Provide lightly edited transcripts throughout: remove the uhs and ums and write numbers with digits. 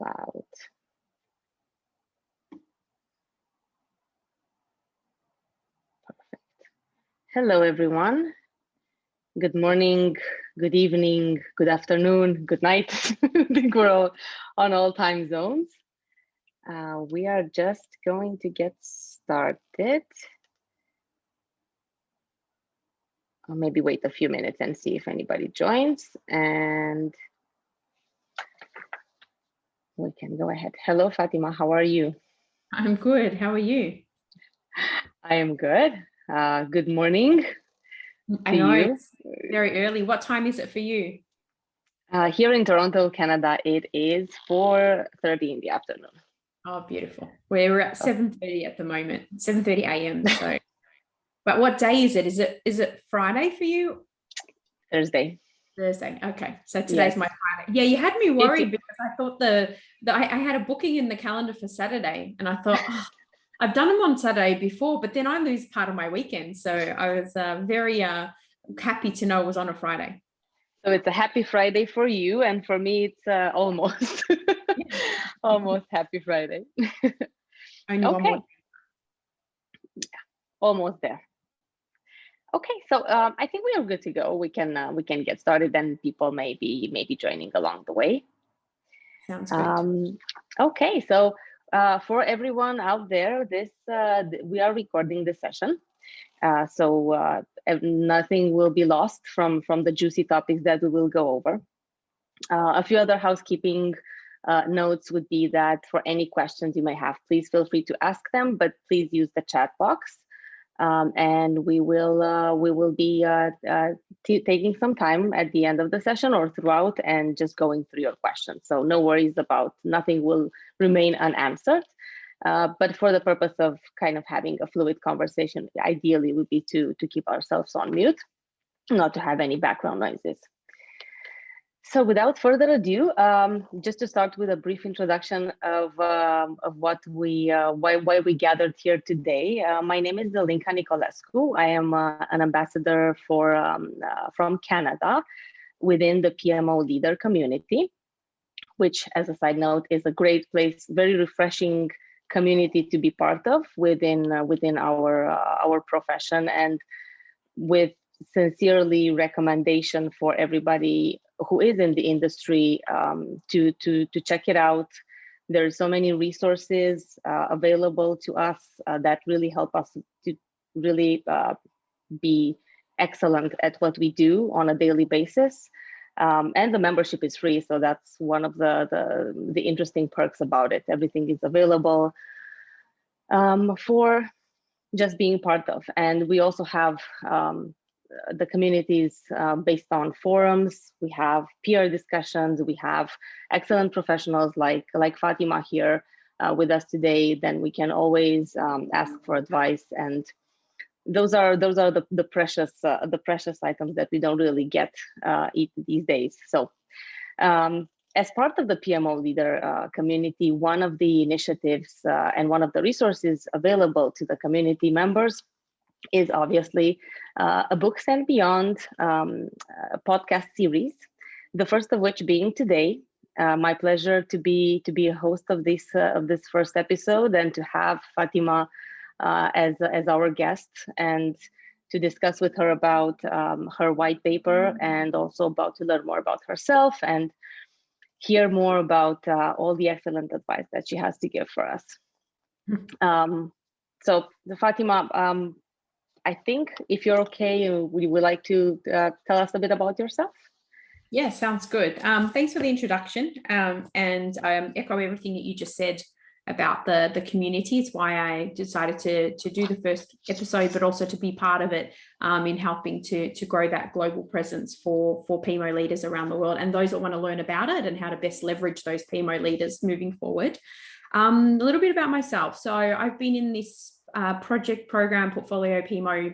Cloud. Perfect. Hello, everyone. Good morning, good evening, good afternoon, good night. I think we're all on all time zones. We are just going to get started. I'll maybe wait a few minutes and see if anybody joins, and we can go ahead. Hello, Fatima, how are you? I'm good. How are you? I am good. Good morning. I know it's very early. What time is it for you? Here in Toronto, Canada, it is 4:30 in the afternoon. Oh, beautiful. We're at 7:30 at the moment, 7:30 a.m. So, but what day is it? Is it Friday for you? Thursday. Thursday. Okay. So today's my Friday. Yeah, you had me worried because I thought I had a booking in the calendar for Saturday, and I thought, oh, I've done them on Saturday before, but then I lose part of my weekend. So I was very happy to know it was on a Friday. So it's a happy Friday for you, and for me, it's almost almost happy Friday. Only one more. Yeah, almost there. Okay, so I think we are good to go. We can get started, and people may be joining along the way. Sounds good. Okay, so for everyone out there, we are recording this session, so nothing will be lost from the juicy topics that we will go over. A few other housekeeping notes would be that for any questions you may have, please feel free to ask them, but please use the chat box. And we will be taking some time at the end of the session or throughout and just going through your questions. So no worries about nothing will remain unanswered. But for the purpose of kind of having a fluid conversation, ideally would be to keep ourselves on mute, not to have any background noises. So without further ado, just to start with a brief introduction of what why we gathered here today. My name is Zelinka Nicolescu. I am an ambassador from Canada within the PMO Leader community, which, as a side note, is a great place, very refreshing community to be part of within our profession, and with sincerely recommendation for everybody who is in the industry to check it out. There's so many resources available to us that really help us to really be excellent at what we do on a daily basis. And the membership is free, so that's one of the interesting perks about it. Everything is available for just being part of. And we also have the communities based on forums. We have peer discussions. We have excellent professionals like Fatima here with us today. Then we can always ask for advice, and those are the precious items that we don't really get these days. So as part of the PMO Leader community, one of the initiatives and one of the resources available to the community members is obviously a Books and Beyond podcast series. The first of which being today. My pleasure to be a host of this first episode and to have Fatima as our guest and to discuss with her about her white paper and also about to learn more about herself and hear more about all the excellent advice that she has to give for us. So Fatima, I think if you're okay, we would like to tell us a bit about yourself. Yeah, sounds good. Thanks for the introduction. And I echo everything that you just said about the community. It's why I decided to do the first episode, but also to be part of it in helping to grow that global presence for PMO leaders around the world and those that want to learn about it and how to best leverage those PMO leaders moving forward. A little bit about myself. So I've been in this project program portfolio PMO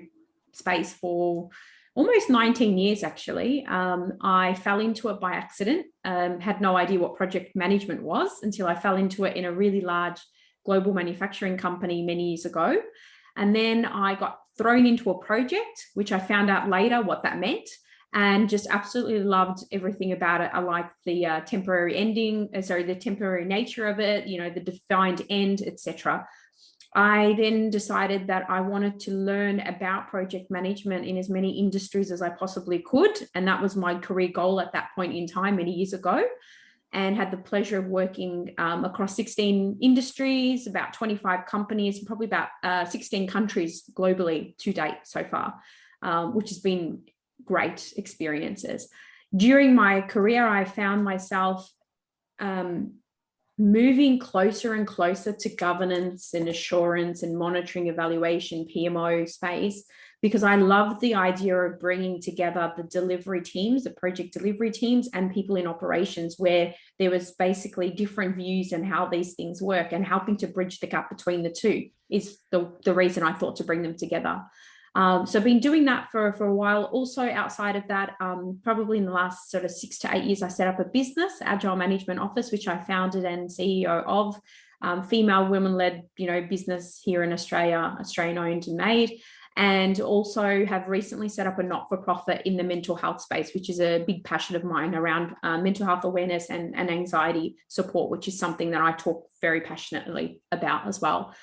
space for almost 19 years, actually. I fell into it by accident, had no idea what project management was until I fell into it in a really large global manufacturing company many years ago. And then I got thrown into a project, which I found out later what that meant. and just absolutely loved everything about it. I like the temporary the temporary nature of it, the defined end, etc. I then decided that I wanted to learn about project management in as many industries as I possibly could. And that was my career goal at that point in time, many years ago, and had the pleasure of working across 16 industries, about 25 companies, and probably about 16 countries globally to date so far, which has been great experiences. During my career, I found myself moving closer and closer to governance and assurance and monitoring, evaluation, PMO space, because I love the idea of bringing together the delivery teams, the project delivery teams, and people in operations, where there was basically different views and how these things work, and helping to bridge the gap between the two is the reason I thought to bring them together. So I've been doing that for a while. Also outside of that, probably in the last sort of 6 to 8 years, I set up a business, Agile Management Office, which I founded and CEO of, female women-led, business here in Australia, Australian owned and made, and also have recently set up a not-for-profit in the mental health space, which is a big passion of mine around mental health awareness and anxiety support, which is something that I talk very passionately about as well.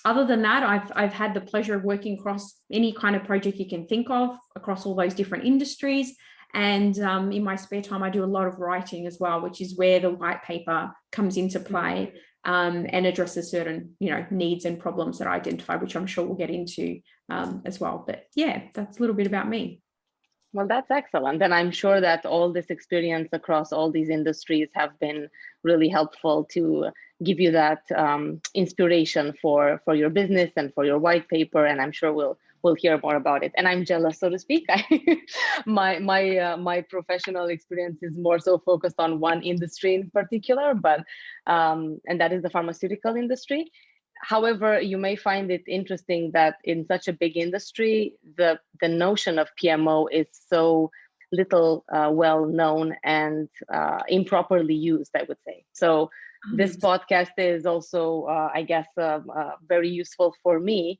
Other than that, I've had the pleasure of working across any kind of project you can think of, across all those different industries. And in my spare time, I do a lot of writing as well, which is where the white paper comes into play, and addresses certain, needs and problems that I identify, which I'm sure we'll get into as well. But yeah, that's a little bit about me. Well, that's excellent. And I'm sure that all this experience across all these industries have been really helpful to give you that inspiration for your business and for your white paper. And I'm sure we'll hear more about it. And I'm jealous, so to speak. My professional experience is more so focused on one industry in particular, but and that is the pharmaceutical industry. However, you may find it interesting that in such a big industry, the notion of PMO is so little well known and improperly used, I would say. So this podcast is also, I guess, very useful for me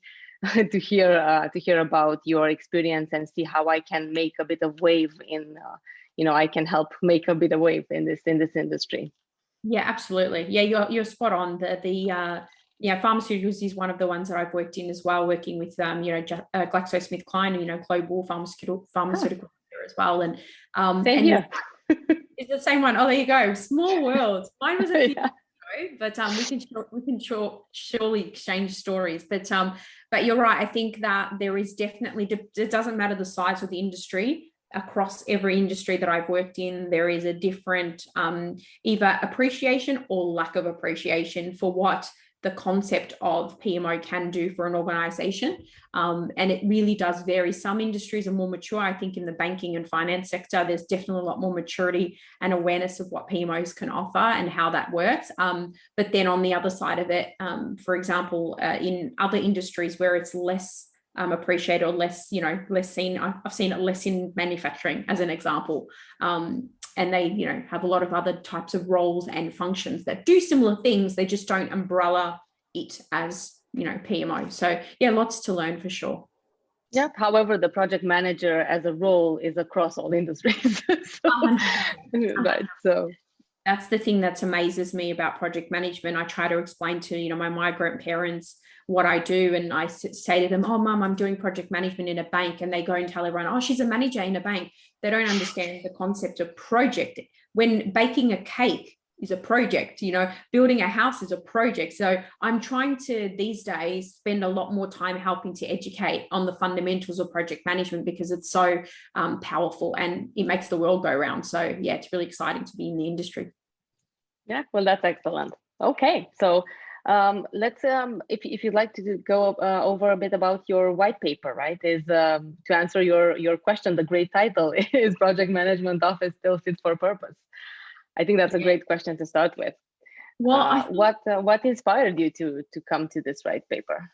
to hear about your experience and see how I can make a bit of wave in, I can help make a bit of wave in this industry. Yeah, absolutely. Yeah, you're spot on. Pharmaceuticals is one of the ones that I've worked in as well, working with GlaxoSmithKline, global pharmaceutical as well. And same here. It's the same one. Oh, there you go. Small world. Mine was a few years ago, but we can surely exchange stories. But you're right. I think that there is definitely, it doesn't matter the size of the industry. Across every industry that I've worked in, there is a different either appreciation or lack of appreciation for what the concept of PMO can do for an organization. And it really does vary. Some industries are more mature. I think in the banking and finance sector, there's definitely a lot more maturity and awareness of what PMOs can offer and how that works. But then on the other side of it, for example, in other industries where it's less appreciated or less, less seen, I've seen it less in manufacturing as an example. And they, have a lot of other types of roles and functions that do similar things. They just don't umbrella it as, PMO. So yeah, lots to learn for sure. Yeah. However, the project manager as a role is across all industries. Right. So that's the thing that amazes me about project management. I try to explain to, my migrant parents what I do. And I say to them, oh, Mum, I'm doing project management in a bank. And they go and tell everyone, oh, she's a manager in a bank. They don't understand the concept of project. When baking a cake is a project, building a house is a project. So I'm trying to these days spend a lot more time helping to educate on the fundamentals of project management, because it's so powerful and it makes the world go round. So yeah, it's really exciting to be in the industry. Yeah, well, that's excellent. Okay, so let's if you'd like to go over a bit about your white paper, right? Is to answer your question, the great title is Project Management Office Still Fit for Purpose. I think that's a great question to start with. Well, what inspired you to come to this white paper?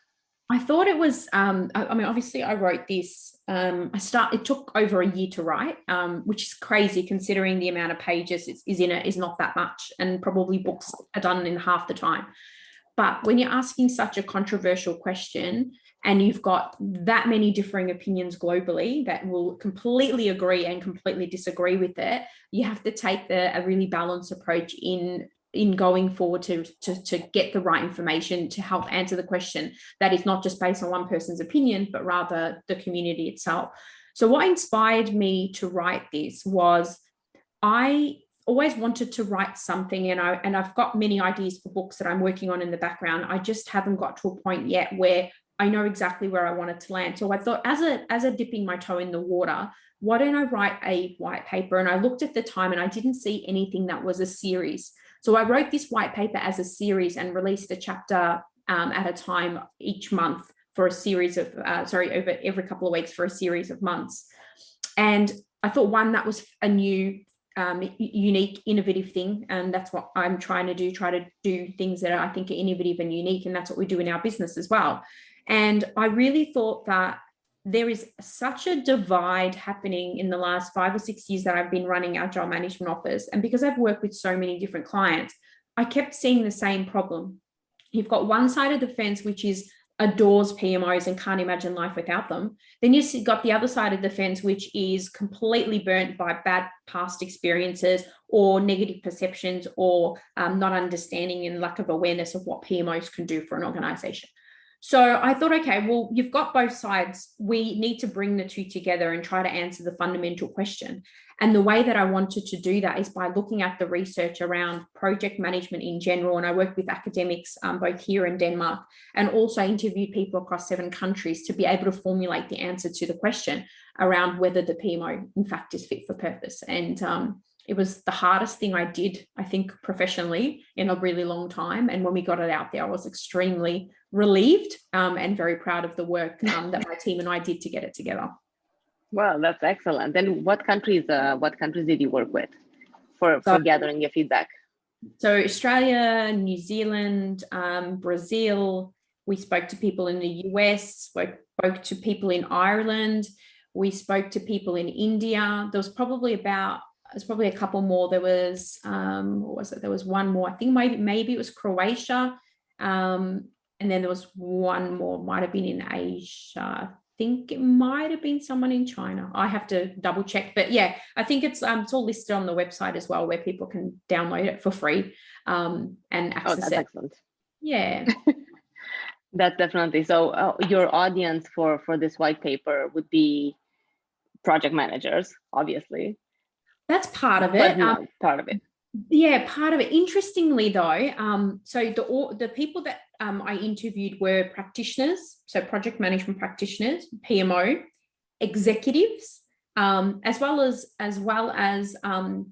I thought it was, obviously I wrote this, it took over a year to write, which is crazy considering the amount of pages is in it is not that much, and probably books are done in half the time. But when you're asking such a controversial question, and you've got that many differing opinions globally that will completely agree and completely disagree with it, you have to take a really balanced approach in going forward to get the right information to help answer the question that is not just based on one person's opinion, but rather the community itself. So what inspired me to write this was I always wanted to write something, and I've got many ideas for books that I'm working on in the background. I just haven't got to a point yet where I know exactly where I wanted to land. So I thought, as a dipping my toe in the water, why don't I write a white paper? And I looked at the time and I didn't see anything that was a series. So I wrote this white paper as a series and released a chapter at a time each month for a series of, over every couple of weeks for a series of months. And I thought, one, that was a new, unique, innovative thing. And that's what I'm trying to do, try to do things that I think are innovative and unique. And that's what we do in our business as well. And I really thought that there is such a divide happening in the last 5 or 6 years that I've been running Agile Management Office. And because I've worked with so many different clients, I kept seeing the same problem. You've got one side of the fence, which is adores PMOs and can't imagine life without them. Then you've got the other side of the fence, which is completely burnt by bad past experiences or negative perceptions or not understanding and lack of awareness of what PMOs can do for an organization. So I thought, okay, well, you've got both sides. We need to bring the two together and try to answer the fundamental question. And the way that I wanted to do that is by looking at the research around project management in general. And I work with academics both here in Denmark, and also interviewed people across 7 countries to be able to formulate the answer to the question around whether the PMO in fact is fit for purpose. And it was the hardest thing I did, I think, professionally in a really long time. And when we got it out there, I was extremely relieved and very proud of the work that my team and I did to get it together. Well, that's excellent. And what countries did you work with for gathering your feedback? So Australia, New Zealand, Brazil. We spoke to people in the US, spoke to people in Ireland. We spoke to people in India. There's probably a couple more. There was, what was it? There was one more. I think maybe it was Croatia. And then there was one more, might have been in Asia. I think it might have been someone in China. I have to double check. But yeah, I think it's all listed on the website as well, where people can download it for free and access that's it. Excellent. Yeah. That's definitely. So your audience for this white paper would be project managers, obviously. That's part of it. Part of it. Yeah, part of it. Interestingly, though, so the people that I interviewed were practitioners, so project management practitioners, PMO, executives, as well as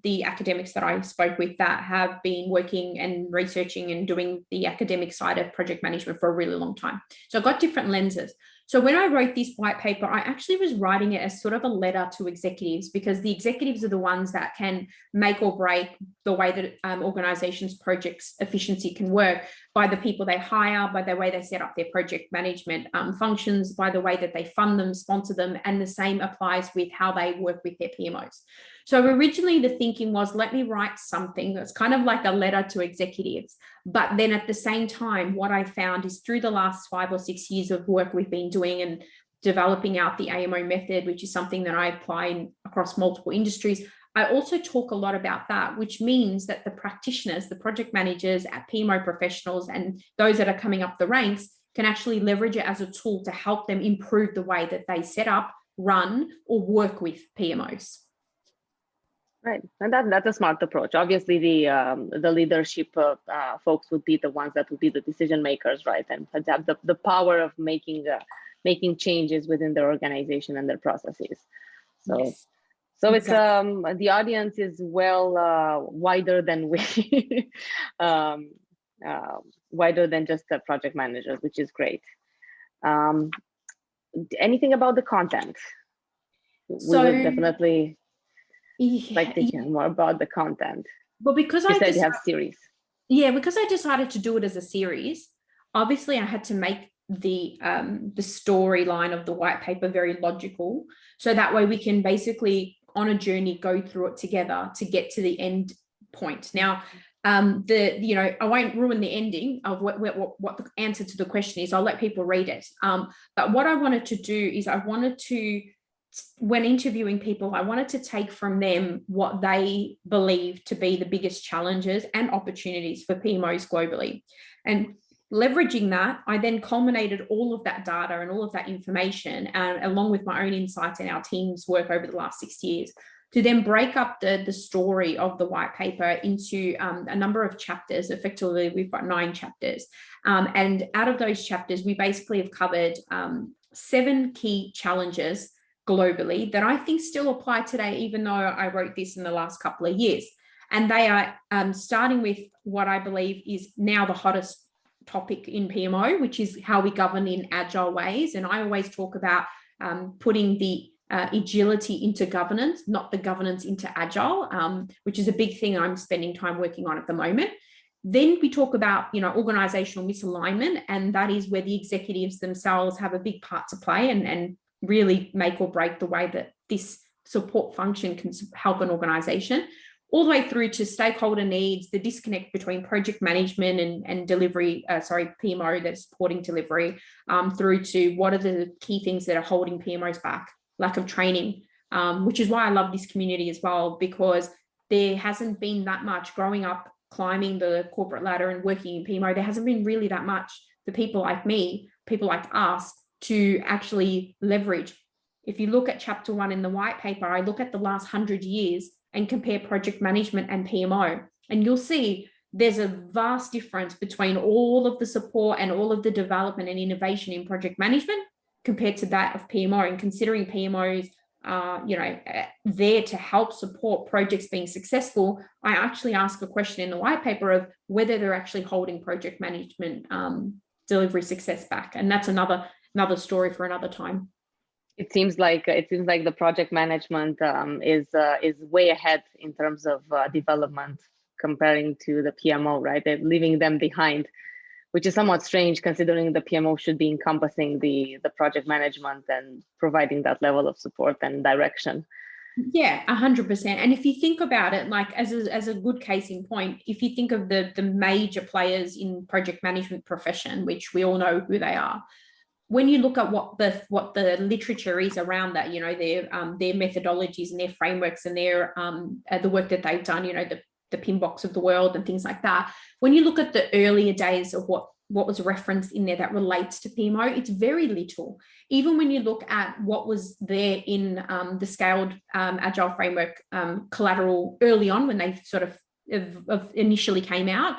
the academics that I spoke with that have been working and researching and doing the academic side of project management for a really long time. So I've got different lenses. So when I wrote this white paper, I actually was writing it as sort of a letter to executives, because the executives are the ones that can make or break the way that organizations' projects efficiency can work, by the people they hire, by the way they set up their project management functions, by the way that they fund them, sponsor them, and the same applies with how they work with their PMOs. So originally the thinking was, let me write something that's kind of like a letter to executives. But then at the same time, what I found is through the last 5 or 6 years of work we've been doing and developing out the AMO method, which is something that I apply across multiple industries, I also talk a lot about that, which means that the practitioners, the project managers, PMO professionals, and those that are coming up the ranks can actually leverage it as a tool to help them improve the way that they set up, run, or work with PMOs. Right, and that's a smart approach. Obviously, the leadership folks would be the ones that would be the decision makers, right, and have the power of making changes within their organization and their processes. So, yes, so exactly. It's the audience is wider than we, wider than just the project managers, which is great. Anything about the content? So, we would definitely like to hear more about the content. Well, because you said you have series. Yeah, because I decided to do it as a series, obviously I had to make the storyline of the white paper very logical, so that way we can basically on a journey go through it together to get to the end point. Now, I won't ruin the ending of what the answer to the question is. I'll let people read it. But what I wanted to do is when interviewing people, I wanted to take from them what they believe to be the biggest challenges and opportunities for PMOs globally. And leveraging that, I then culminated all of that data and all of that information, and along with my own insights and our team's work over the last 6 years, to then break up the story of the white paper into a number of chapters. Effectively, we've got 9 chapters. And out of those chapters, we basically have covered 7 key challenges globally that I think still apply today, even though I wrote this in the last couple of years. And they are starting with what I believe is now the hottest topic in PMO, which is how we govern in agile ways. And I always talk about putting the agility into governance, not the governance into agile, which is a big thing I'm spending time working on at the moment. Then we talk about, organizational misalignment, and that is where the executives themselves have a big part to play and really make or break the way that this support function can help an organization, all the way through to stakeholder needs, the disconnect between project management and delivery, PMO that's supporting delivery, through to what are the key things that are holding PMOs back, lack of training, which is why I love this community as well, because there hasn't been that much growing up, climbing the corporate ladder and working in PMO. There hasn't been really that much for people like me, people like us, to actually leverage. If you look at chapter 1 in the white paper, I look at the last 100 years and compare project management and PMO, and you'll see there's a vast difference between all of the support and all of the development and innovation in project management compared to that of PMO. And considering PMOs are, there to help support projects being successful, I actually ask a question in the white paper of whether they're actually holding project management delivery success back. And that's another story for another time. It seems like the project management is way ahead in terms of development comparing to the PMO, right? They're leaving them behind, which is somewhat strange considering the PMO should be encompassing the project management and providing that level of support and direction. Yeah, 100%. And if you think about it, like as a good case in point, if you think of the major players in project management profession, which we all know who they are, when you look at what the literature is around that, their methodologies and their frameworks and their the work that they've done, the PMBOK of the world and things like that, when you look at the earlier days of what was referenced in there that relates to PMO, it's very little. Even when you look at what was there in the scaled agile framework collateral early on, when they sort of initially came out,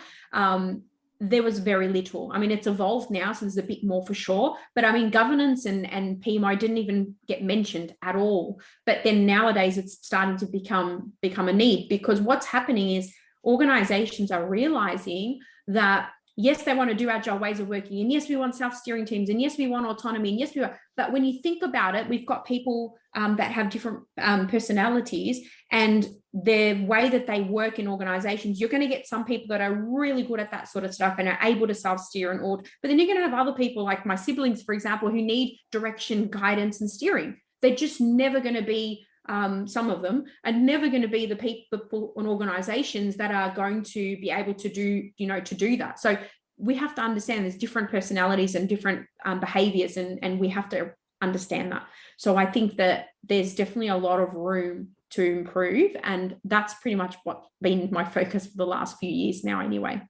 there was very little. I mean, it's evolved now, so there's a bit more for sure. But I mean, governance and PMO didn't even get mentioned at all. But then nowadays it's starting to become a need, because what's happening is organizations are realizing that, yes, they want to do agile ways of working, and yes, we want self-steering teams, and yes, we want autonomy, and yes, but when you think about it, we've got people that have different personalities, and the way that they work in organizations, you're going to get some people that are really good at that sort of stuff and are able to self-steer and all, but then you're going to have other people like my siblings, for example, who need direction, guidance, and steering. They're just never going to be, some of them are never going to be the people and organizations that are going to be able to do that. So we have to understand there's different personalities and different behaviors, and we have to understand that. So I think that there's definitely a lot of room to improve, and that's pretty much what's been my focus for the last few years now anyway.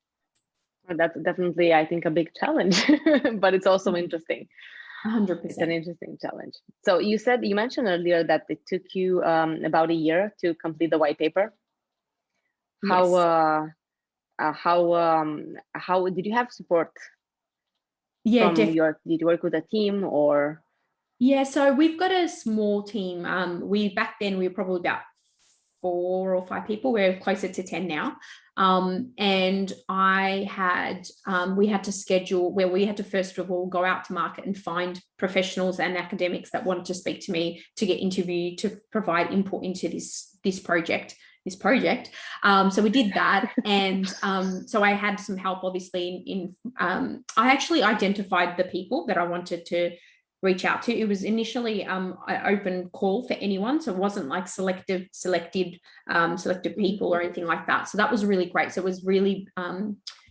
That's definitely, I think, a big challenge, but it's also interesting. 100%. It's an interesting challenge. So you mentioned earlier that it took you about a year to complete the white paper. Yes. How did you have support? Yeah, did you work with a team or? Yeah, so we've got a small team. Back then we were probably about 4 or 5 people. We're closer to 10 now. And we had to schedule where we had to first of all go out to market and find professionals and academics that wanted to speak to me to get interviewed, to provide input into this project. So we did that. And so I had some help, obviously, I actually identified the people that I wanted to reach out to. It was initially an open call for anyone, so it wasn't like selected people or anything like that. So that was really great. So it was really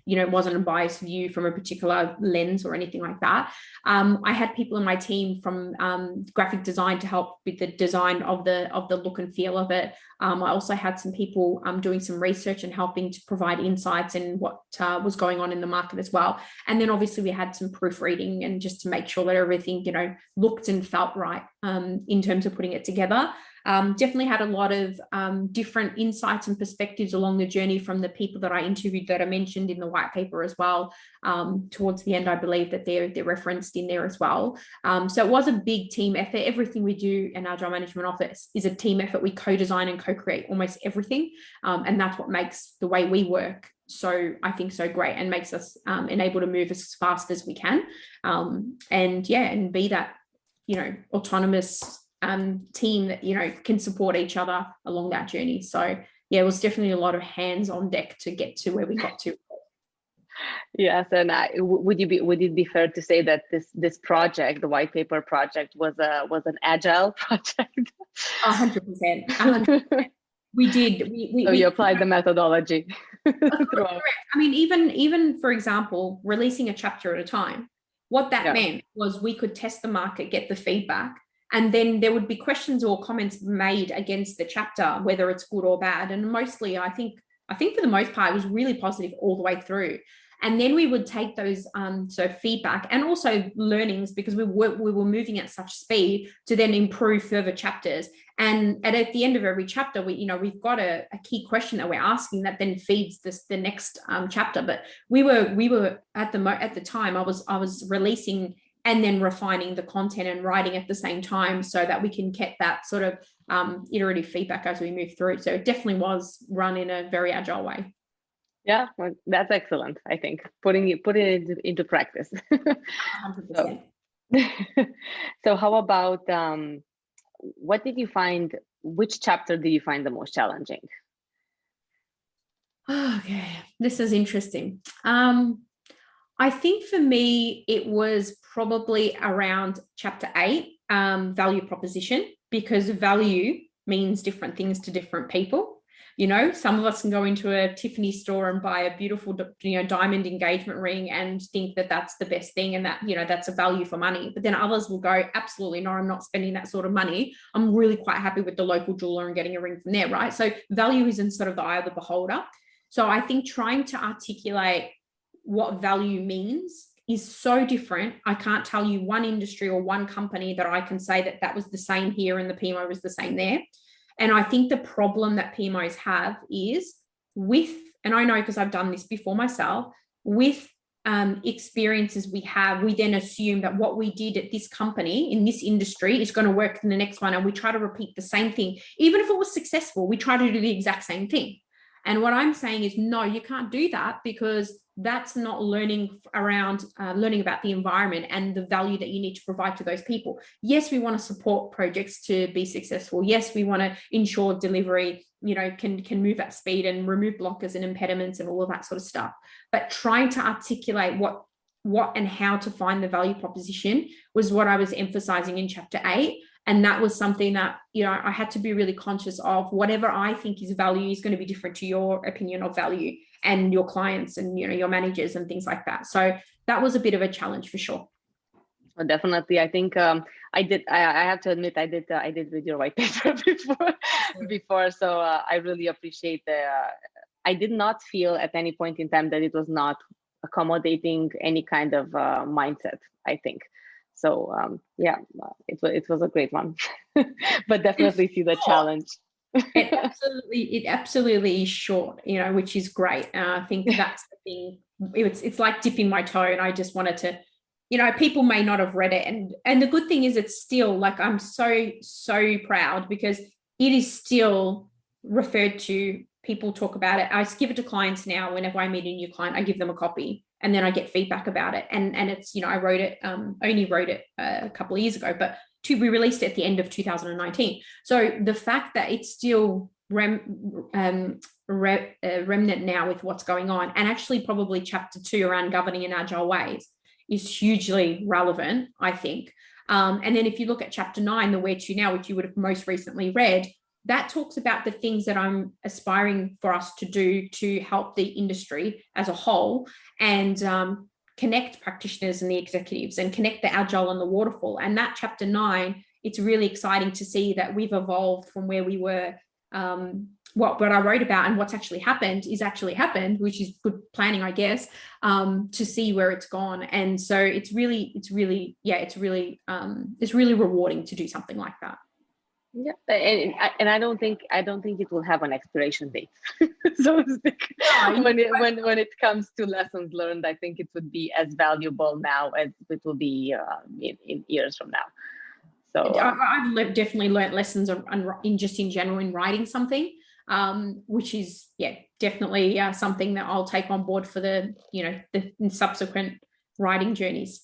it wasn't a biased view from a particular lens or anything like that. I had people in my team from graphic design to help with the design of the look and feel of it. I also had some people doing some research and helping to provide insights in what was going on in the market as well. And then obviously we had some proofreading and just to make sure that everything, looked and felt right in terms of putting it together. Definitely had a lot of different insights and perspectives along the journey from the people that I interviewed that I mentioned in the white paper as well. Towards the end, I believe that they're referenced in there as well. So it was a big team effort. Everything we do in Agile Management Office is a team effort. We co-design and co-create almost everything. And that's what makes the way we work so great and makes us able to move as fast as we can. And be that, autonomous team that can support each other along that journey. So it was definitely a lot of hands on deck to get to where we got to. Yes, and would it be fair to say that this project, the white paper project, was an agile project? 100%. We did. So you applied the methodology. Correct. I mean, even for example, releasing a chapter at a time. What that meant was we could test the market, get the feedback. And then there would be questions or comments made against the chapter, whether it's good or bad. And mostly, I think for the most part, it was really positive all the way through. And then we would take those feedback and also learnings, because we were moving at such speed to then improve further chapters. And at the end of every chapter, we've got a key question that we're asking that then feeds the next chapter. But we were at the time I was releasing and then refining the content and writing at the same time so that we can get that sort of iterative feedback as we move through. So it definitely was run in a very agile way. Yeah, well, that's excellent. I think putting it into practice. 100%. So how about what did you find? Which chapter did you find the most challenging? Okay, this is interesting. I think for me, it was probably around chapter 8, value proposition, because value means different things to different people. Some of us can go into a Tiffany store and buy a beautiful, diamond engagement ring and think that that's the best thing and that, that's a value for money. But then others will go, absolutely no, I'm not spending that sort of money. I'm really quite happy with the local jeweler and getting a ring from there, right? So value is in sort of the eye of the beholder. So I think trying to articulate what value means is so different. I can't tell you one industry or one company that I can say that was the same here and the PMO was the same there. And I think the problem that PMOs have is and I know because I've done this before myself, with experiences we have, we then assume that what we did at this company in this industry is going to work in the next one. And we try to repeat the same thing. Even if it was successful, we try to do the exact same thing. And what I'm saying is, no, you can't do that, because that's not learning about the environment and the value that you need to provide to those people. Yes, we want to support projects to be successful. Yes, we want to ensure delivery, can move at speed and remove blockers and impediments and all of that sort of stuff. But trying to articulate what and how to find the value proposition was what I was emphasizing in chapter 8. And that was something that, I had to be really conscious of. Whatever I think is value is going to be different to your opinion of value and your clients and, your managers and things like that. So that was a bit of a challenge for sure. Well, definitely. I think I have to admit, I did read your white paper before. So I really appreciate I did not feel at any point in time that it was not accommodating any kind of mindset, I think. So it was a great one, but definitely see the challenge. It absolutely is short, which is great. And I think that's the thing. It's like dipping my toe, and I just wanted to, people may not have read it, and the good thing is it's still like, I'm so proud because it is still referred to. People talk about it. I give it to clients now. Whenever I meet a new client, I give them a copy. And then I get feedback about it. And it's, I only wrote it a couple of years ago, but we released it at the end of 2019. So the fact that it's still remnant now with what's going on, and actually probably chapter 2 around governing in agile ways is hugely relevant, I think. And then if you look at chapter 9, the Where to Now, which you would have most recently read, that talks about the things that I'm aspiring for us to do to help the industry as a whole, and connect practitioners and the executives, and connect the Agile and the waterfall. And that chapter 9, it's really exciting to see that we've evolved from where we were. What I wrote about and what's actually happened, which is good planning, I guess, to see where it's gone. And so it's really rewarding to do something like that. Yeah, and I don't think it will have an expiration date, so to speak. When it comes to lessons learned, I think it would be as valuable now as it will be in years from now. So I've definitely learned lessons in general in writing something, which is definitely something that I'll take on board for the subsequent writing journeys.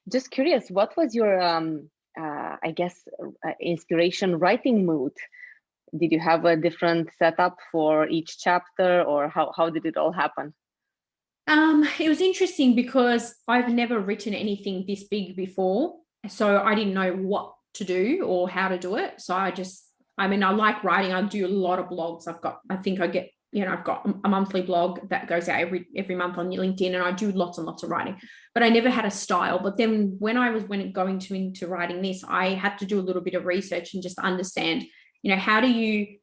Just curious, what was your inspiration writing mood? Did you have a different setup for each chapter, or how did it all happen? It was interesting because I've never written anything this big before, so I didn't know what to do or how to do it. So I like writing. I do a lot of blogs. I've got a monthly blog that goes out every month on LinkedIn, and I do lots and lots of writing, but I never had a style. But then when going into writing this, I had to do a little bit of research and just understand, how do you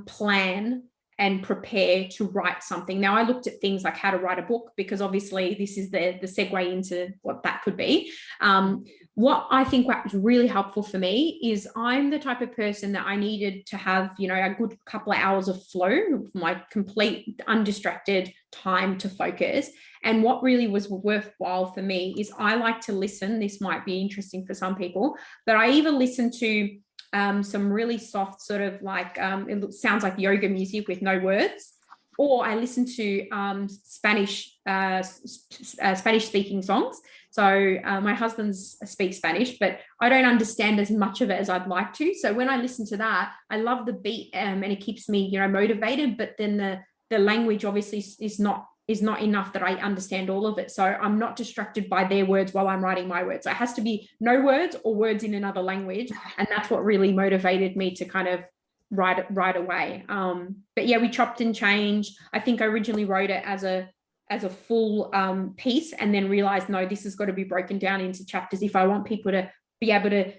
plan and prepare to write something. Now, I looked at things like how to write a book, because obviously this is the segue into what that could be. What I think was really helpful for me is I'm the type of person that I needed to have, a good couple of hours of flow, my complete undistracted time to focus. And what really was worthwhile for me is I like to listen. This might be interesting for some people, but I either listen to some really soft sort of like, it sounds like yoga music with no words, or I listen to Spanish speaking songs. So my husband speaks Spanish, but I don't understand as much of it as I'd like to. So when I listen to that, I love the beat, and it keeps me, motivated. But then the language obviously is not enough that I understand all of it. So I'm not distracted by their words while I'm writing my words. So it has to be no words or words in another language. And that's what really motivated me to kind of write away. But yeah, we chopped and changed. I think I originally wrote it as a full piece, and then realized, no, this has got to be broken down into chapters if I want people to be able to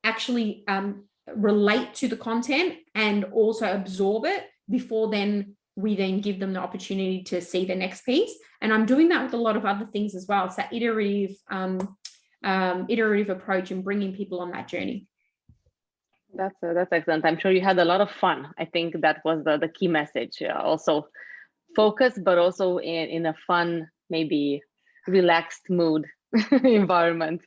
actually relate to the content and also absorb it before we then give them the opportunity to see the next piece. And I'm doing that with a lot of other things as well. It's that iterative approach and bringing people on that journey. That's excellent. I'm sure you had a lot of fun. I think that was the key message. Also focus, but also in a fun, maybe relaxed mood environment.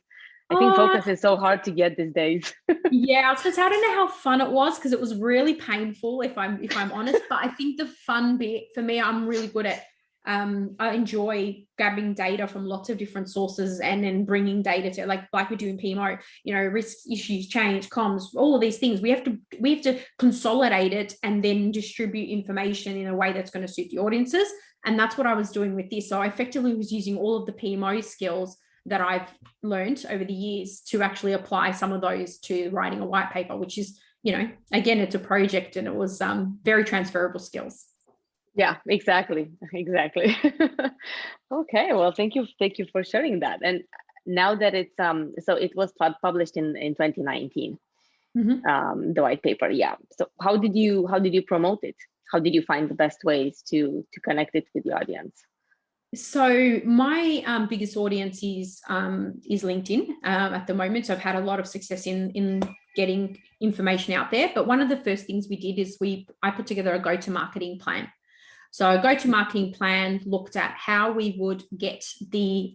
I think focus is so hard to get these days. Yeah, I was gonna say, I don't know how fun it was, because it was really painful, if I'm honest. But I think the fun bit for me, I'm really good at. I enjoy grabbing data from lots of different sources and then bringing data to like we do in PMO. Risks, issues, change, comms, all of these things. We have to consolidate it and then distribute information in a way that's going to suit the audiences. And that's what I was doing with this. So I effectively was using all of the PMO skills that I've learned over the years to actually apply some of those to writing a white paper, which is, again, it's a project, and it was very transferable skills. Yeah, exactly. Okay, well, thank you for sharing that. And now that it's so it was published in 2019, the white paper. Yeah. So how did you promote it? How did you find the best ways to connect it with the audience? So my biggest audience is LinkedIn at the moment. So I've had a lot of success in getting information out there. But one of the first things we did is I put together a go-to-marketing plan. So a go-to-marketing plan looked at how we would get the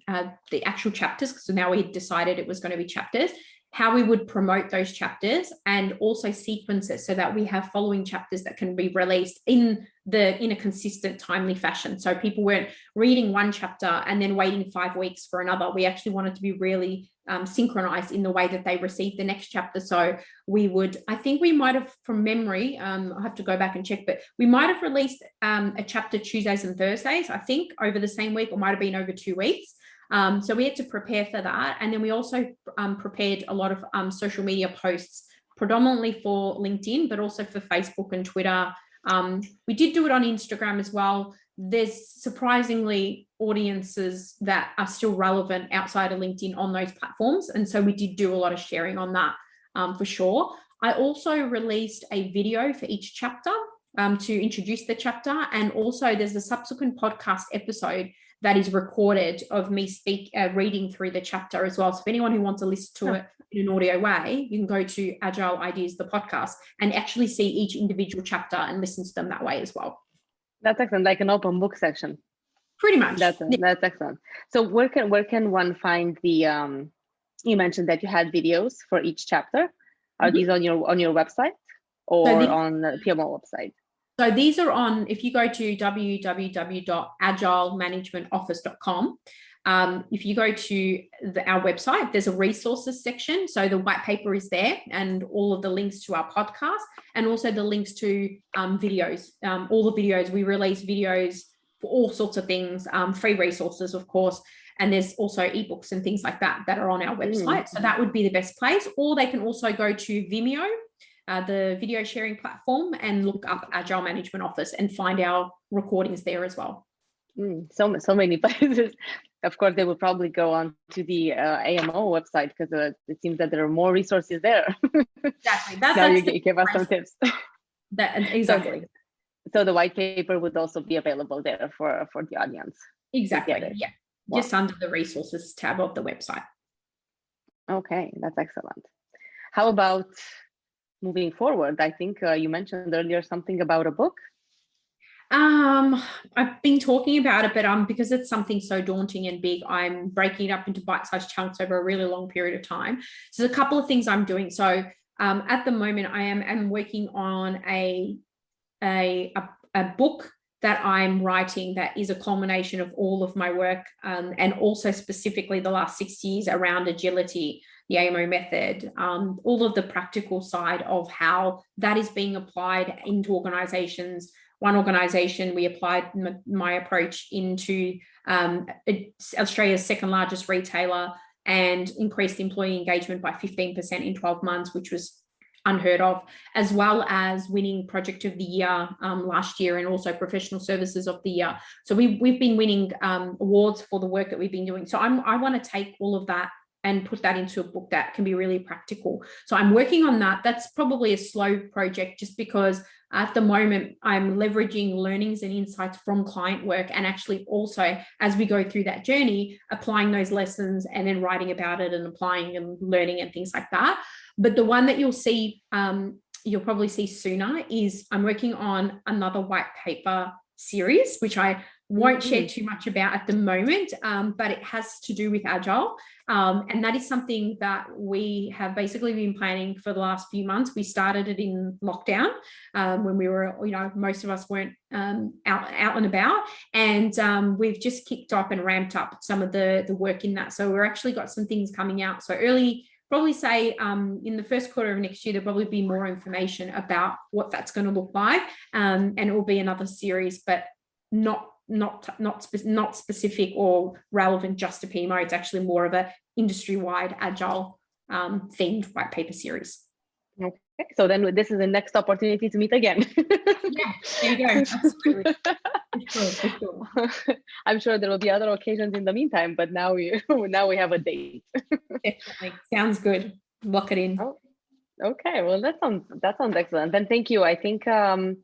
actual chapters. So now we had decided it was going to be chapters, how we would promote those chapters, and also sequence it so that we have following chapters that can be released in a consistent, timely fashion. So people weren't reading one chapter and then waiting 5 weeks for another. We actually wanted to be really synchronized in the way that they received the next chapter. So we would, I think we might have, from memory, I'll have to go back and check, but we might have released a chapter Tuesdays and Thursdays, I think, over the same week, or might have been over 2 weeks. So we had to prepare for that. And then we also prepared a lot of social media posts, predominantly for LinkedIn, but also for Facebook and Twitter. We did do it on Instagram as well. There's surprisingly audiences that are still relevant outside of LinkedIn on those platforms. And so we did do a lot of sharing on that for sure. I also released a video for each chapter to introduce the chapter. And also there's a subsequent podcast episode that is recorded of me reading through the chapter as well. So if anyone who wants to listen to it in an audio way, you can go to Agile Ideas, the podcast, and actually see each individual chapter and listen to them that way as well. That's excellent, like an open book section. Pretty much. That's excellent. So where can one find the, you mentioned that you had videos for each chapter. Are these on your website or on the PMO website? So these are on, if you go to www.agilemanagementoffice.com, if you go to our website, there's a resources section. So the white paper is there, and all of the links to our podcast, and also the links to videos. All the videos, we release videos for all sorts of things, free resources, of course. And there's also ebooks and things like that that are on our website. So that would be the best place. Or they can also go to Vimeo, the video sharing platform, and look up Agile Management Office and find our recordings there as well. So many places. Of course, they will probably go on to the AMO website, because it seems that there are more resources there. Exactly. Now you give us some tips. Exactly. So the white paper would also be available there for the audience. Exactly. Yeah. Wow. Just under the resources tab of the website. Okay, that's excellent. How about moving forward? I think you mentioned earlier something about a book. I've been talking about it, but because it's something so daunting and big, I'm breaking it up into bite-sized chunks over a really long period of time. So there's a couple of things I'm doing. So at the moment, I am working on a book that I'm writing that is a culmination of all of my work, and also specifically the last 6 years around agility, the AMO method, all of the practical side of how that is being applied into organizations. One organization, we applied my approach into Australia's second largest retailer and increased employee engagement by 15% in 12 months, which was unheard of, as well as winning Project of the Year last year, and also Professional Services of the Year. So we've been winning awards for the work that we've been doing. So I want to take all of that and put that into a book that can be really practical. So I'm working on that. That's probably a slow project, just because at the moment I'm leveraging learnings and insights from client work, and actually also, as we go through that journey, applying those lessons and then writing about it and applying and learning and things like that. But the one that you'll probably see sooner is I'm working on another white paper series, which I won't share too much about at the moment, but it has to do with Agile. And that is something that we have basically been planning for the last few months. We started it in lockdown when we were, most of us weren't out and about. And we've just kicked off and ramped up some of the work in that. So we're actually got some things coming out. So probably say in the first quarter of next year, there'll probably be more information about what that's going to look like. And it will be another series, but not specific or relevant just to PMO. It's actually more of a industry-wide Agile themed white paper series. Okay, so then this is the next opportunity to meet again. Yeah, there you go. Absolutely. For sure. I'm sure there will be other occasions in the meantime, but now we have a date. Definitely. Sounds good. Lock it in. Oh, okay, well that sounds excellent. And thank you. I think I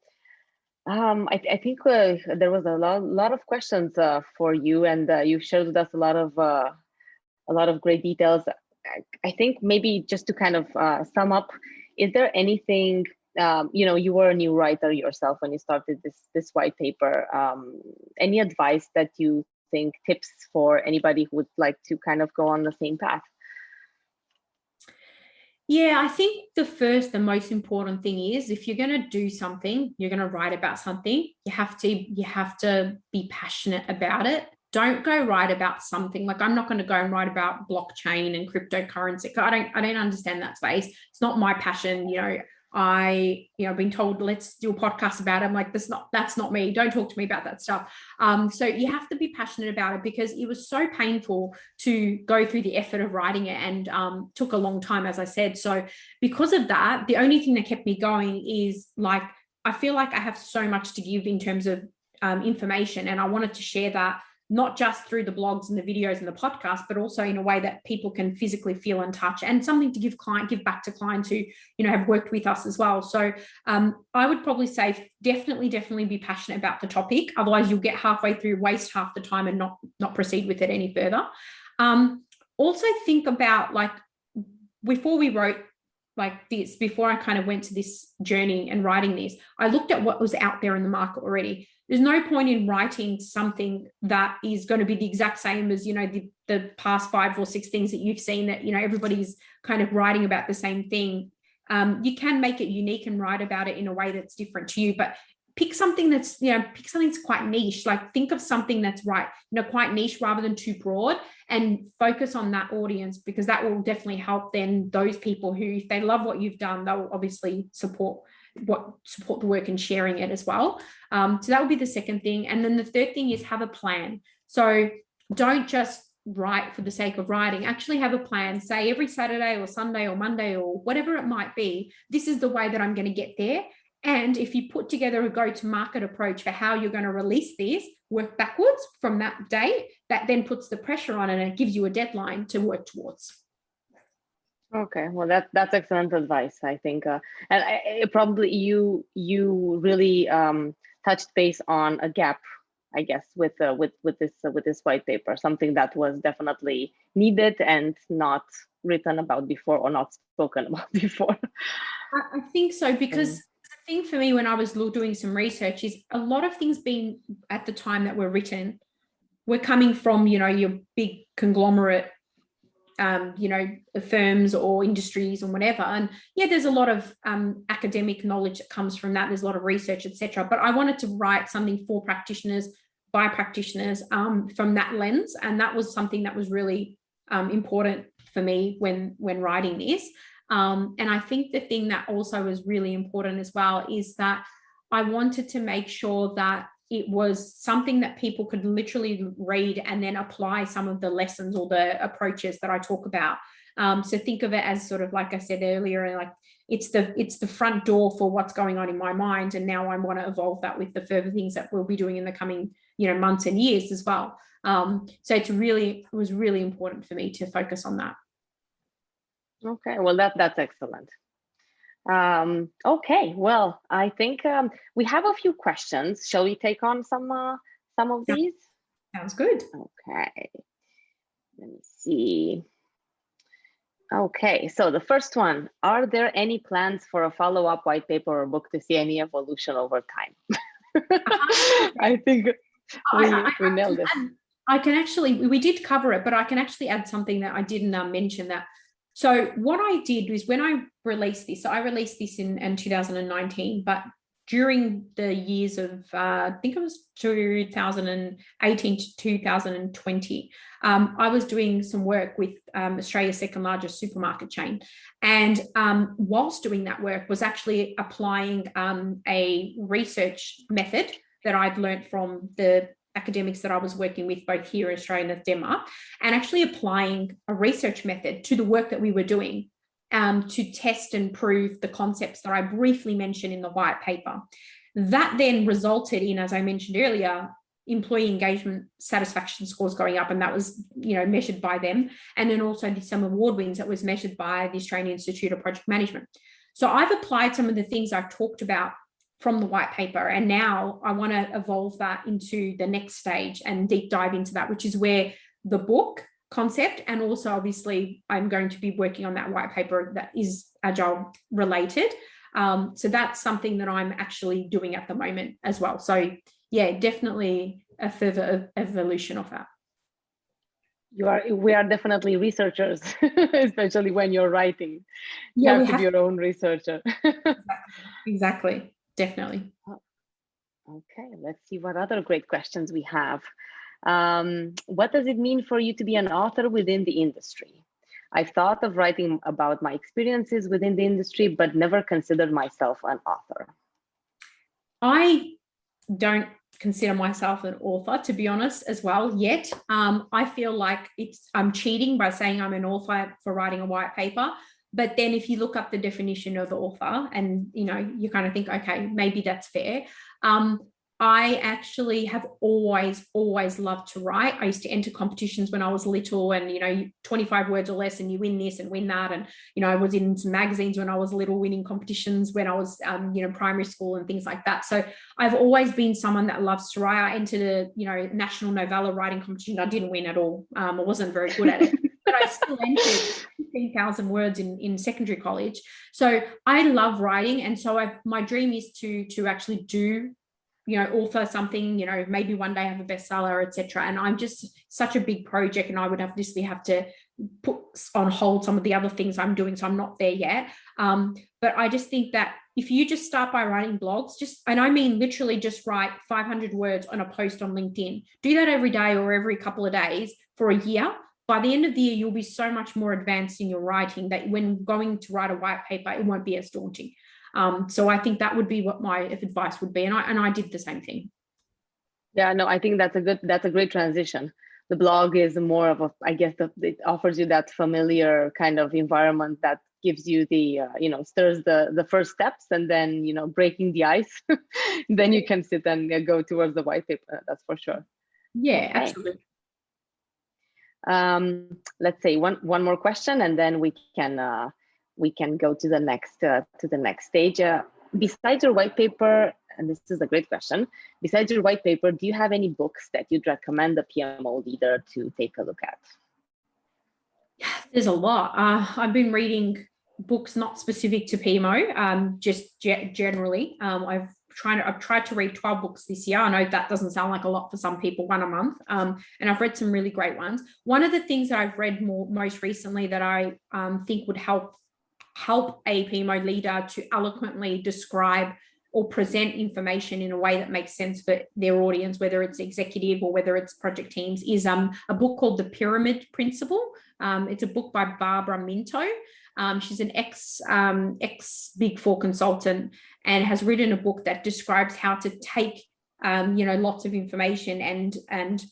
think there was a lot of questions for you, and you shared with us a lot of great details. I think maybe just to kind of sum up, is there anything, you were a new writer yourself when you started this white paper, any advice that you think, tips for anybody who would like to kind of go on the same path? Yeah, I think the most important thing is if you're going to do something, you're going to write about something, you have to be passionate about it. Don't go write about something like I'm not going to go and write about blockchain and cryptocurrency. I don't understand that space. It's not my passion. I've been told let's do a podcast about it. I'm like, that's not me. Don't talk to me about that stuff. So you have to be passionate about it because it was so painful to go through the effort of writing it and took a long time, as I said. So because of that, the only thing that kept me going is like, I feel like I have so much to give in terms of information, and I wanted to share that not just through the blogs and the videos and the podcast, but also in a way that people can physically feel and touch, and something to give back to clients who, have worked with us as well. So I would probably say definitely be passionate about the topic. Otherwise you'll get halfway through, waste half the time and not proceed with it any further. Also think about, like, before we wrote like this, before I kind of went to this journey and writing this, I looked at what was out there in the market already. There's no point in writing something that is going to be the exact same as, the past 5 or 6 things that you've seen that, everybody's kind of writing about the same thing. You can make it unique and write about it in a way that's different to you, but pick something that's quite niche. Like, think of something that's quite niche rather than too broad, and focus on that audience, because that will definitely help then those people who, if they love what you've done, they'll obviously support the work and sharing it as well. So that would be the second thing. And then the third thing is have a plan. So don't just write for the sake of writing. Actually have a plan. Say every Saturday or Sunday or Monday or whatever it might be, this is the way that I'm going to get there. And if you put together a go-to-market approach for how you're going to release this, work backwards from that date, that then puts the pressure on and it gives you a deadline to work towards. Okay, well that's excellent advice, I think, and probably you really touched base on a gap, I guess, with this white paper, something that was definitely needed and not written about before or not spoken about before. I think so, because the thing for me when I was doing some research is a lot of things being at the time that were written were coming from, your big conglomerate firms or industries or whatever. And yeah, there's a lot of academic knowledge that comes from that. There's a lot of research, etc. But I wanted to write something for practitioners, by practitioners, from that lens. And that was something that was really important for me when writing this. And I think the thing that also was really important as well is that I wanted to make sure that it was something that people could literally read and then apply some of the lessons or the approaches that I talk about. So think of it as sort of, like I said earlier, like it's the front door for what's going on in my mind. And now I want to evolve that with the further things that we'll be doing in the coming, months and years as well. So it was really important for me to focus on that. Okay, well, that's excellent. Okay, well, I think we have a few questions. Shall we take on some of these? Sounds good. Okay, let me see. Okay, so the first one, are there any plans for a follow-up white paper or book to see any evolution over time? I think we nailed it. I can actually, we did cover it, but I can actually add something that I didn't mention that. So what I did was when I released this, so I released this in 2019, but during the years of, I think it was 2018 to 2020, I was doing some work with Australia's second largest supermarket chain. And whilst doing that work was actually applying a research method that I'd learned from the academics that I was working with both here in Australia and Denmark, and actually applying a research method to the work that we were doing to test and prove the concepts that I briefly mentioned in the white paper. That then resulted in, as I mentioned earlier, employee engagement satisfaction scores going up, and that was measured by them. And then also some award wins that was measured by the Australian Institute of Project Management. So I've applied some of the things I've talked about from the white paper, and now I want to evolve that into the next stage and deep dive into that, which is where the book concept, and also obviously I'm going to be working on that white paper that is Agile related. So that's something that I'm actually doing at the moment as well. So yeah, definitely a further evolution of that. We are definitely researchers, especially when you're writing. You Yeah, we have to be have your own researcher. exactly, definitely. Okay, let's see what other great questions we have. What does it mean for you to be an author within the industry? I've thought of writing about my experiences within the industry, but never considered myself an author. I don't consider myself an author, to be honest, as well yet. I feel like I'm cheating by saying I'm an author for writing a white paper. But then if you look up the definition of the author and, you kind of think, okay, maybe that's fair. I actually have always loved to write. I used to enter competitions when I was little and, 25 words or less and you win this and win that. And, I was in some magazines when I was little, winning competitions when I was, primary school and things like that. So I've always been someone that loves to write. I entered a, national novella writing competition. I didn't win at all. I wasn't very good at it, but I still entered 15,000 words in secondary college. So I love writing. And so my dream is to actually do, author something, maybe one day have a bestseller, etc. And I'm just such a big project and I would obviously have to put on hold some of the other things I'm doing. So I'm not there yet. But I just think that if you just start by writing blogs, and I mean literally just write 500 words on a post on LinkedIn, do that every day or every couple of days for a year. By the end of the year, you'll be so much more advanced in your writing that when going to write a white paper, it won't be as daunting. So I think that would be what my advice would be. And I did the same thing. Yeah, no, I think that's a great transition. The blog is more of I guess it offers you that familiar kind of environment that gives you the, stirs the first steps and then, breaking the ice. Then you can sit and go towards the white paper. That's for sure. Yeah, okay. Absolutely. Let's say one more question and then we can go to the next stage. Besides your white paper, and this is a great question, besides your white paper, do you have any books that you'd recommend the PMO leader to take a look at? There's a lot. I've been reading books not specific to PMO, just generally. I've tried to read 12 books this year. I know that doesn't sound like a lot for some people, one a month. And I've read some really great ones. One of the things that I've read most recently that I think would help a PMO leader to eloquently describe or present information in a way that makes sense for their audience, whether it's executive or whether it's project teams, is a book called The Pyramid Principle. It's a book by Barbara Minto. She's an ex Big Four consultant and has written a book that describes how to take lots of information and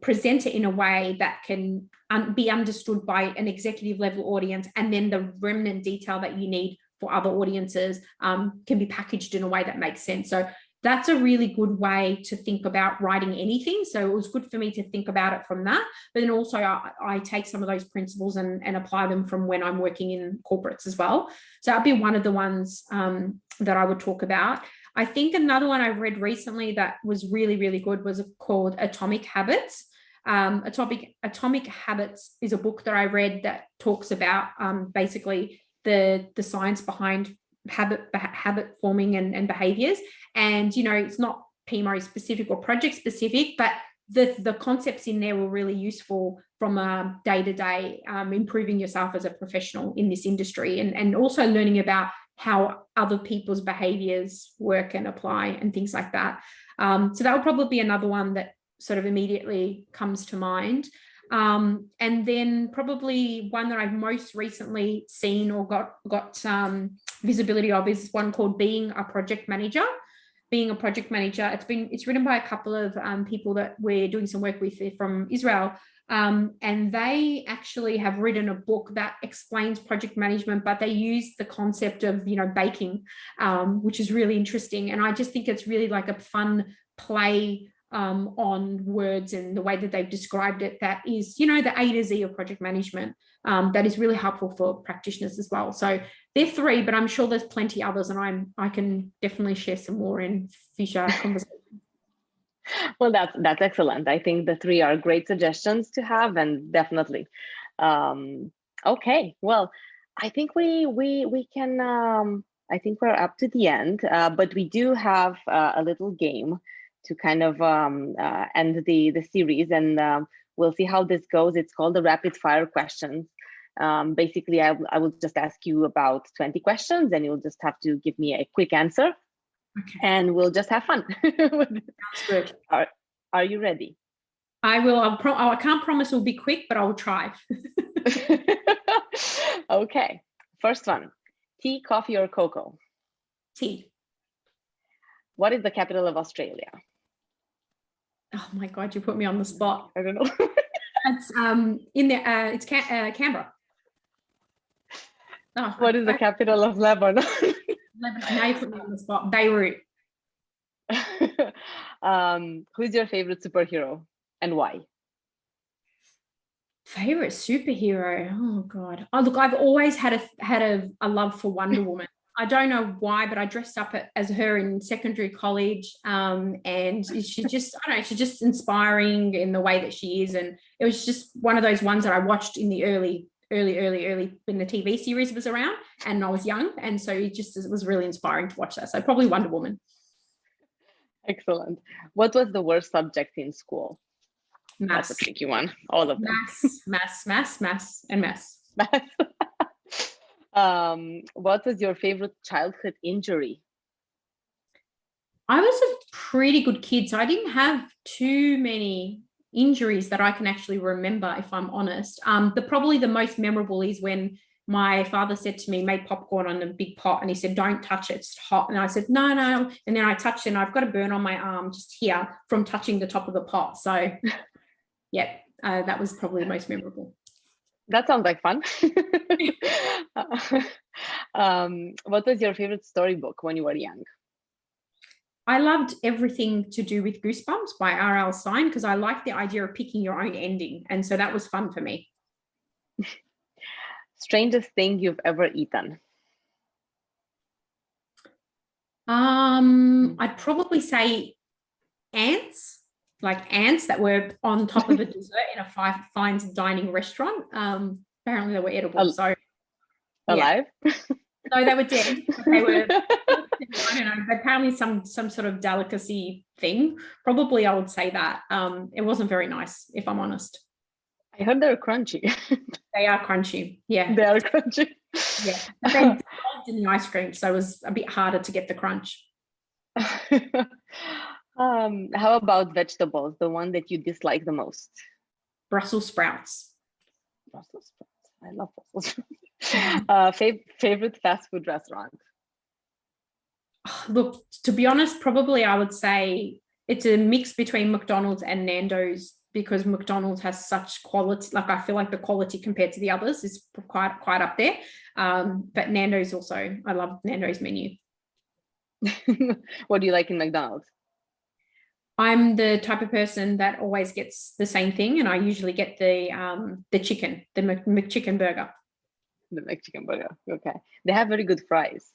present it in a way that can be understood by an executive level audience, and then the remnant detail that you need for other audiences can be packaged in a way that makes sense. So that's a really good way to think about writing anything. So it was good for me to think about it from that. But then also I take some of those principles and apply them from when I'm working in corporates as well. So that'd be one of the ones that I would talk about. I think another one I read recently that was really, really good was called Atomic Habits. Atomic Habits is a book that I read that talks about basically the science behind habit forming and behaviors. And, it's not PMO specific or project specific, but the concepts in there were really useful from a day-to-day, improving yourself as a professional in this industry, and also learning about how other people's behaviors work and apply and things like that. So that would probably be another one that sort of immediately comes to mind. And then probably one that I've most recently seen or got visibility of is one called Being a Project Manager. Being a Project Manager. It's written by a couple of people that we're doing some work with from Israel. And they actually have written a book that explains project management, but they use the concept of, baking, which is really interesting. And I just think it's really like a fun play on words and the way that they've described it, that is, the A to Z of project management, that is really helpful for practitioners as well. So they're three, but I'm sure there's plenty others, and I can definitely share some more in future conversations. Well, that's excellent. I think the three are great suggestions to have, and definitely. Okay, well, I think we can. I think we're up to the end, but we do have a little game to kind of end the series, and We'll see how this goes. It's called the rapid fire questions. Basically, I will just ask you about 20 questions and you'll just have to give me a quick answer. Okay. And we'll just have fun. Sounds good. Are you ready? I will. I can't promise it'll be quick, but I will try. Okay. First one. Tea, coffee, or cocoa? Tea. What is the capital of Australia? Oh my God, you put me on the spot. I don't know. It's in there. It's Canberra. Oh, what is the capital of Lebanon? Now you put me on the spot. Beirut. Who's your favorite superhero and why? Favorite superhero? Oh God. Oh look, I've always had a love for Wonder Woman. I don't know why, but I dressed up as her in secondary college. And she's just, I don't know, she's just inspiring in the way that she is. And it was just one of those ones that I watched in the early when the TV series was around and I was young. And so it was really inspiring to watch that. So probably Wonder Woman. Excellent. What was the worst subject in school? Maths. That's a tricky one. All of them. Maths. Maths. What was your favorite childhood injury? I was a pretty good kid, so I didn't have too many injuries that I can actually remember, if I'm honest. Probably the most memorable is when my father said to me, make popcorn on a big pot, and he said, don't touch it, it's hot. And I said, no. And then I touched it and I've got a burn on my arm just here from touching the top of the pot. So yeah, that was probably the most memorable. That sounds like fun. What was your favorite storybook when you were young? I loved everything to do with Goosebumps by R.L. Stine because I liked the idea of picking your own ending. And so that was fun for me. Strangest thing you've ever eaten? I'd probably say ants, like ants that were on top of a dessert in a fine dining restaurant. Apparently they were edible. So alive? Yeah. No, they were dead. They were, I don't know, apparently some sort of delicacy thing. Probably I would say that. It wasn't very nice, if I'm honest. I heard they're crunchy. They are crunchy. Yeah. They are crunchy. Yeah. But they dissolved in the ice cream, so it was a bit harder to get the crunch. How about vegetables? The one that you dislike the most? Brussels sprouts. Brussels sprouts. I love Brussels sprouts. Favorite fast food restaurant? Look, to be honest, probably I would say it's a mix between McDonald's and Nando's because McDonald's has such quality. Like I feel like the quality compared to the others is quite up there. But Nando's also, I love Nando's menu. What do you like in McDonald's? I'm the type of person that always gets the same thing, and I usually get the chicken, the McChicken burger. The McChicken burger. Okay, they have very good fries.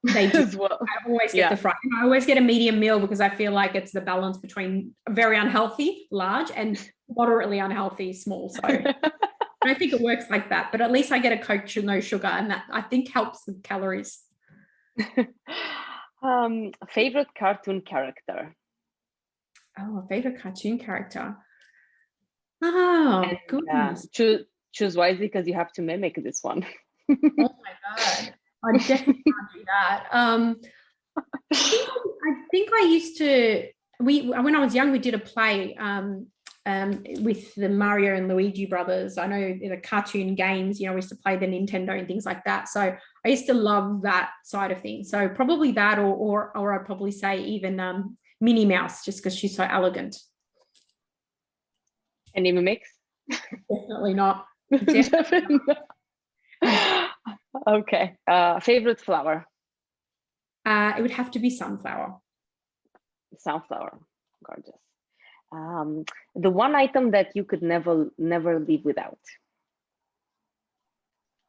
They do. As well. I always get the fries. I always get a medium meal because I feel like it's the balance between very unhealthy, large, and moderately unhealthy, small. So I don't think it works like that. But at least I get a Coke, no sugar, and that I think helps with calories. Favorite cartoon character? Oh, favorite cartoon character. Oh, and, goodness. Choose wisely because you have to mimic this one. Oh my God. I definitely can't do that. I think I used to, when I was young, we did a play with the Mario and Luigi brothers. I know the cartoon games, we used to play the Nintendo and things like that. So I used to love that side of things. So probably that, or I'd probably say even Minnie Mouse, just because she's so elegant. Any mimics? Definitely not. Definitely not. Okay. Favorite flower? It would have to be sunflower. Sunflower. Gorgeous. The one item that you could never live without?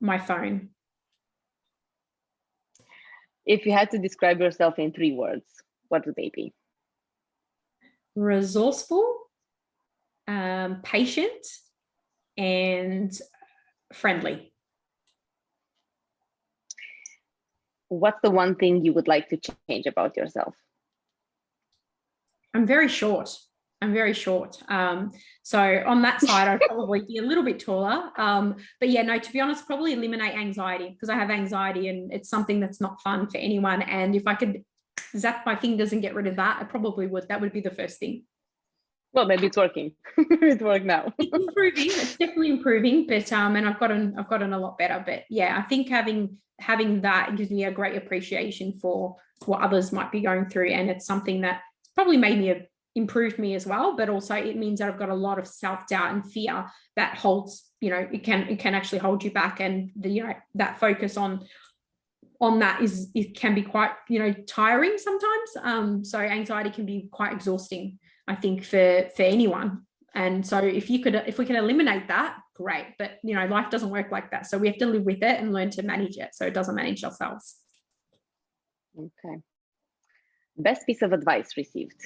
My phone. If you had to describe yourself in 3 words, what would they be? Resourceful, patient, and friendly. What's the one thing you would like to change about yourself? I'm very short. I'm very short. So on that side, I'd probably be a little bit taller. But yeah, no, to be honest, probably eliminate anxiety, because I have anxiety and it's something that's not fun for anyone. And if I could zap my fingers and get rid of that, I probably would. That would be the first thing. Well, maybe it's working. It's worked now. It's improving. It's definitely improving, but and I've gotten a lot better. But yeah, I think having that gives me a great appreciation for what others might be going through, and it's something that probably improved me as well. But also it means that I've got a lot of self-doubt and fear that holds, it can actually hold you back, and that focus on that it can be quite tiring sometimes. So anxiety can be quite exhausting, I think, for anyone. And so if we can eliminate that, great. But life doesn't work like that, so we have to live with it and learn to manage it so it doesn't manage ourselves. Okay. Best piece of advice received.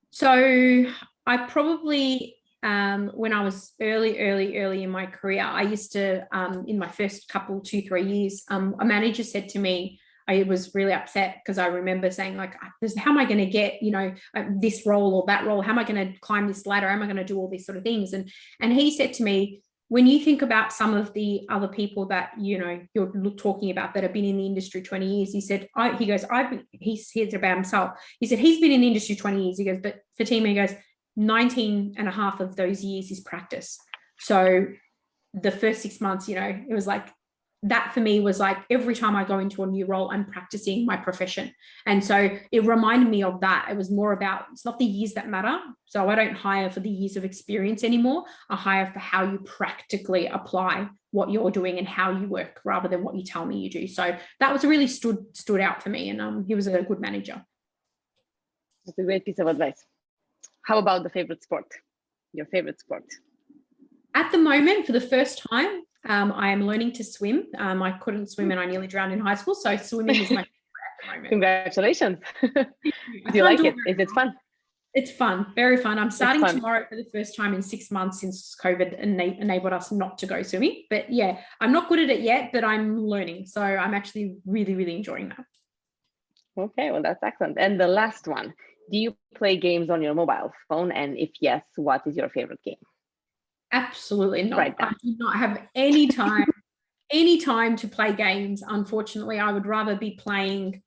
So I probably when I was early in my career, I used to in my first couple 2-3 years, a manager said to me, I was really upset because I remember saying, like, how am I going to get, this role or that role? How am I going to climb this ladder? How am I going to do all these sort of things? And he said to me, when you think about some of the other people that, you're talking about that have been in the industry 20 years, he said, he said about himself, he said, he's been in the industry 20 years. He goes, but Fatima, he goes, 19 and a half of those years is practice. So the first 6 months, it was like, that for me was like, every time I go into a new role, I'm practicing my profession. And so it reminded me of that. It was more about, it's not the years that matter. So I don't hire for the years of experience anymore. I hire for how you practically apply what you're doing and how you work, rather than what you tell me you do. So that was really stood out for me. And he was a good manager. That's a great piece of advice. How about the favorite sport? Your favorite sport? At the moment, for the first time, I am learning to swim. I couldn't swim and I nearly drowned in high school. So swimming is my favorite at the moment. Congratulations. Do you like it? Is it fun? It's fun, very fun. I'm starting tomorrow for the first time in 6 months since COVID enabled us not to go swimming. But yeah, I'm not good at it yet, but I'm learning. So I'm actually really, really enjoying that. Okay, well, that's excellent. And the last one, do you play games on your mobile phone? And if yes, what is your favorite game? Absolutely not. Right. I do not have any time to play games. Unfortunately, I would rather be playing,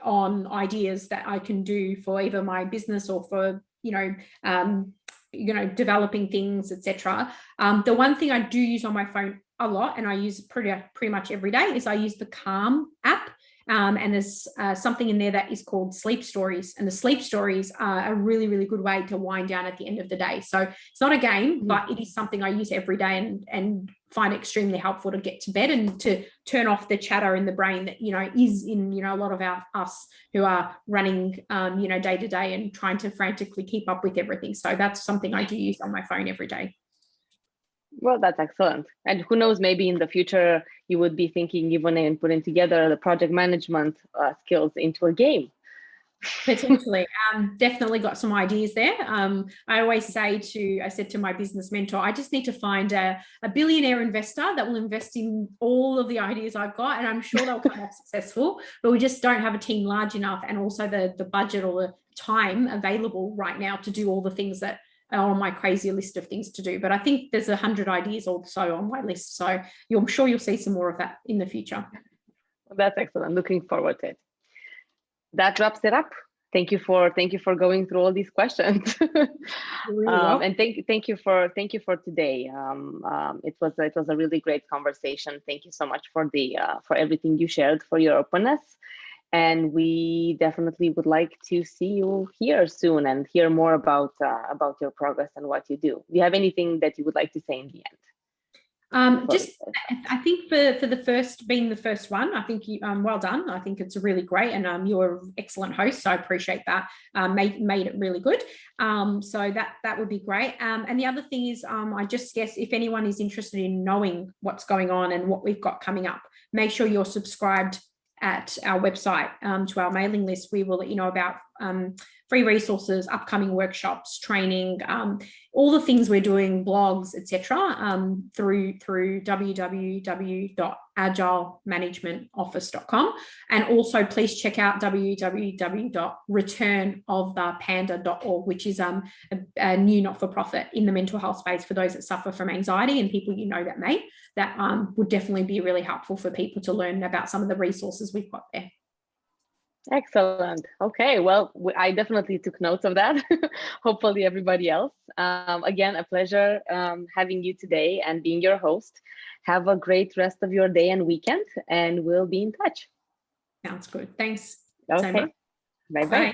on ideas that I can do for either my business or for, developing things, etc. The one thing I do use on my phone a lot, and I use it pretty much every day, is I use the Calm app. And there's something in there that is called sleep stories. And the sleep stories are a really, really good way to wind down at the end of the day. So it's not a game, but it is something I use every day and find extremely helpful to get to bed and to turn off the chatter in the brain that, is in, a lot of us who are running, day to day and trying to frantically keep up with everything. So that's something I do use on my phone every day. Well, that's excellent. And who knows, maybe in the future, you would be thinking even in putting together the project management skills into a game. Potentially. Definitely got some ideas there. I said to my business mentor, I just need to find a billionaire investor that will invest in all of the ideas I've got, and I'm sure they'll come off successful, but we just don't have a team large enough, and also the budget or the time available right now to do all the things that are on my crazy list of things to do. But I think there's 100 ideas also on my list. So I'm sure you'll see some more of that in the future. Well, that's excellent. Looking forward to it. That wraps it up. Thank you for going through all these questions. And thank you for today. It was a really great conversation. Thank you so much for everything you shared, for your openness. And we definitely would like to see you here soon and hear more about your progress and what you do. Do you have anything that you would like to say in the end? I think for the first, being the first one, I think you well done. I think it's really great, and you're an excellent host, so I appreciate that. Made it really good. So that would be great. And the other thing is, I just guess if anyone is interested in knowing what's going on and what we've got coming up, make sure you're subscribed at our website, to our mailing list. We will let you know about free resources, upcoming workshops, training, all the things we're doing, blogs, etc. through www.agilemanagementoffice.com. And also please check out www.returnofthepanda.org, which is a new not-for-profit in the mental health space for those that suffer from anxiety and people you know that may. That would definitely be really helpful for people to learn about some of the resources we've got there. Excellent. Okay, well, I definitely took notes of that. Hopefully everybody else. Again, a pleasure having you today and being your host. Have a great rest of your day and weekend, and we'll be in touch. Sounds good. Thanks. Okay. Bye-bye.